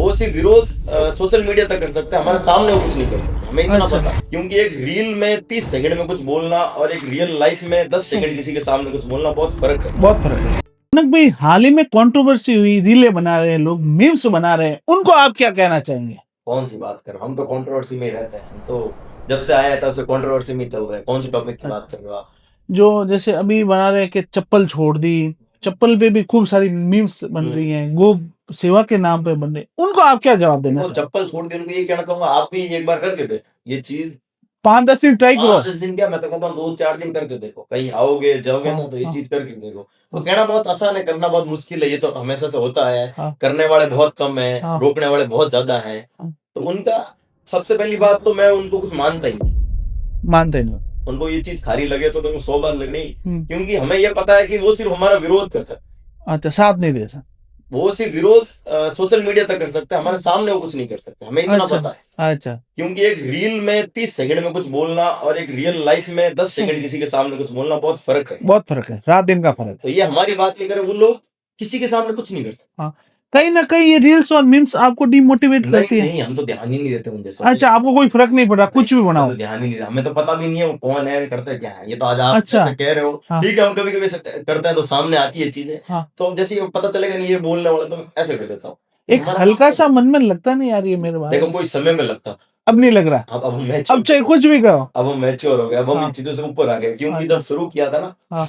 वो सिर्फ विरोध सोशल मीडिया तक कर सकते हैं, हमारे सामने वो कुछ नहीं कर सकते, हमें इतना अच्छा। पता है। क्योंकि एक रील में 30 सेकंड में कुछ बोलना और एक रियल लाइफ में 10 सेकंड किसी के सामने कुछ बोलना बहुत फर्क है। बहुत फर्क है। रौनक भाई, हाल ही में कंट्रोवर्सी हुई, रीले बना रहे हैं लोग, मीम्स बना रहे हैं, उनको आप क्या कहना चाहेंगे? कौन सी बात कर, हम तो कंट्रोवर्सी में ही रहते हैं, हम तो जब से आया है तब से कंट्रोवर्सी में ही चल रहे हैं। कौन सी टॉपिक की बात कर रहे हो आप? जो जैसे अभी बना रहे हैं कि चप्पल छोड़ दी, चप्पल पे भी खूब सारी मीम्स बन रही हैं, गो सेवा के नाम पे बन रही, उनको आप क्या जवाब देना देखो, चाहेंगे? चप्पल छोड़ के उनको ये कहना चाहूंगा, आप भी एक बार करके दे ये चीज। 5-10 दिन ट्राई करो। 5-10 दिन क्या, मैं तो कहता हूँ 2-4 दिन करके देखो, कहीं आओगे जाओगे ना तो ये चीज करके देखो। तो कहना बहुत आसान है, करना बहुत मुश्किल है, ये तो हमेशा से होता है। हाँ। करने वाले बहुत कम है, हाँ। रोकने वाले बहुत ज्यादा हैं। हाँ। तो उनका सबसे पहली बात तो मैं उनको कुछ मानता ही नहीं। मानते नहीं। उनको ये चीज खारी लगे तो तुमको 100 बार लगनी, हम्म। क्योंकि हमें ये पता है कि वो सिर्फ हमारा विरोध कर सकते, अच्छा, साथ नहीं दे सकते। वो सिर्फ विरोध सोशल मीडिया तक कर सकते हैं, हमारे सामने वो कुछ नहीं कर सकते, हमें इतना अच्छा। पता है। अच्छा। क्योंकि एक रील में 30 सेकंड में कुछ बोलना और एक रियल लाइफ में 10 सेकंड किसी के सामने कुछ बोलना बहुत फर्क है। बहुत फर्क है, रात दिन का फर्क तो ये हमारी बात नहीं करे, वो लोग किसी के सामने कुछ नहीं करते। है। कहीं ना कहीं ये रील्स और मीम्स आपको डिमोटिवेट करती है। नहीं, हम तो ध्यान ही नहीं देते उन जैसे। अच्छा, आपको कोई फर्क नहीं पड़ा, कुछ भी बनाओ? तो ध्यान ही नहीं देते, हमें तो पता भी नहीं है वो कौन है, करता है क्या है। ये तो आज आप अच्छा। जैसे कह रहे हो, हाँ। ठीक है, हम कभी कभी करते हैं तो सामने आती है चीजें। हाँ। तो हम जैसे ही पता चलेगा नहीं ये बोलने वाला, तो मैं ऐसे कर देता हूँ। एक हल्का सा मन में लगता नहीं यार ये मेरे बारे देखो, में। कोई समय में लगता, अब नहीं लग रहा। अब हम अब चाहे कुछ भी करो। अब हम मैच्योर हो गए, अब हम हाँ। इन चीजों से ऊपर आ गए। क्योंकि हाँ। जब शुरू किया था ना, हाँ।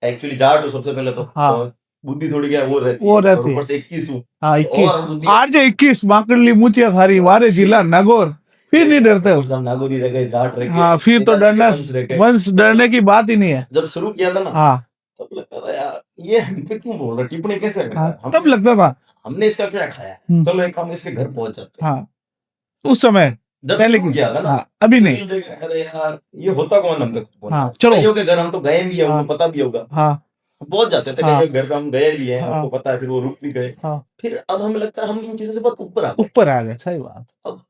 एक्चुअली जाट हूँ सबसे पहले तो, हाँ। और बुद्धि थोड़ी क्या वो रहती वो है, और रहती है। ऊपर से 21 हूँ। हाँ, और 21 बुद्धि आरजे 21 माकड़ली मुचिया थारी वारे जिला नागौर, फिर नहीं डरते हो। सब नागौरी रह गए, जाट रह गए। हाँ, फिर तो डरना, वंश डरने की बात ही नहीं है। जब शुरू किया था ना, हाँ। तब लगता था यार ये हम पे क्यों बोल रहा है, टिप्पणी कैसे कर रहा है। हाँ, तब लगता था हमने इसका क्या खाया, चलो एक हम इसके घर पहुंच जाते हैं। हाँ, उस समय जब पहले शुरू किया था ना, हाँ, अभी नहीं। देख रहे, अरे यार ये होता कौन हम पे। हाँ, चलो। कईयों के घर हम तो गए भी है, हाँ। उनको पता भी होगा। हाँ। पहुंच जाते थे, हाँ। कईयों के घर पे हम गए भी हैं, हाँ। हमको पता है, फिर वो रुक भी गए। हाँ। फिर अब हमें लगता है हम इन चीजों से बहुत ऊपर आ गए। ऊपर आ गए, सही बात। अब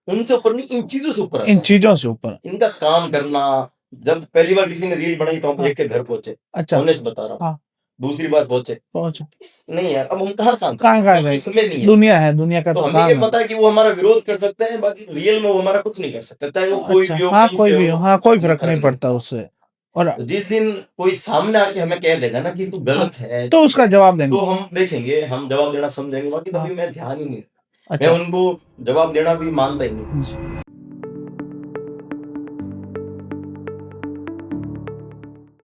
उनसे ऊपर नहीं, इन चीजों से ऊपर आ इन गए। चीजों से ऊपर। इनका काम करना। जब पहली बार किसी ने रील बनाई तो हम हाँ। एक के घर पहुंचे। अच्छा। ऑनेस्ट बता रहा हूँ। हाँ। दूसरी बार पहुंचे, पहुंचो। नहीं यार, अब हम कहाँ काम कहाँ करें, गए? इसमें नहीं है। दुनिया है, दुनिया का तो तो हमें ये काम है। पता है कि वो हमारा विरोध कर सकते हैं, बाकी रियल में वो हमारा कुछ नहीं कर सकते, चाहे वो कोई अच्छा, भी हो, हाँ, कहीं कोई से भी हो, हाँ, कोई फर्क नहीं पड़ता उससे। और तो जिस दिन कोई सामने आके हमें कह देगा ना कि तू गलत है, तो उसका जवाब देंगे। तो हम देखेंगे, हम जवाब देना समझेंगे। बाकी तो हाँ। अभी मैं ध्यान ही नहीं, मैं अच्छा। उनको जवाब देना भी मानता ही नहीं।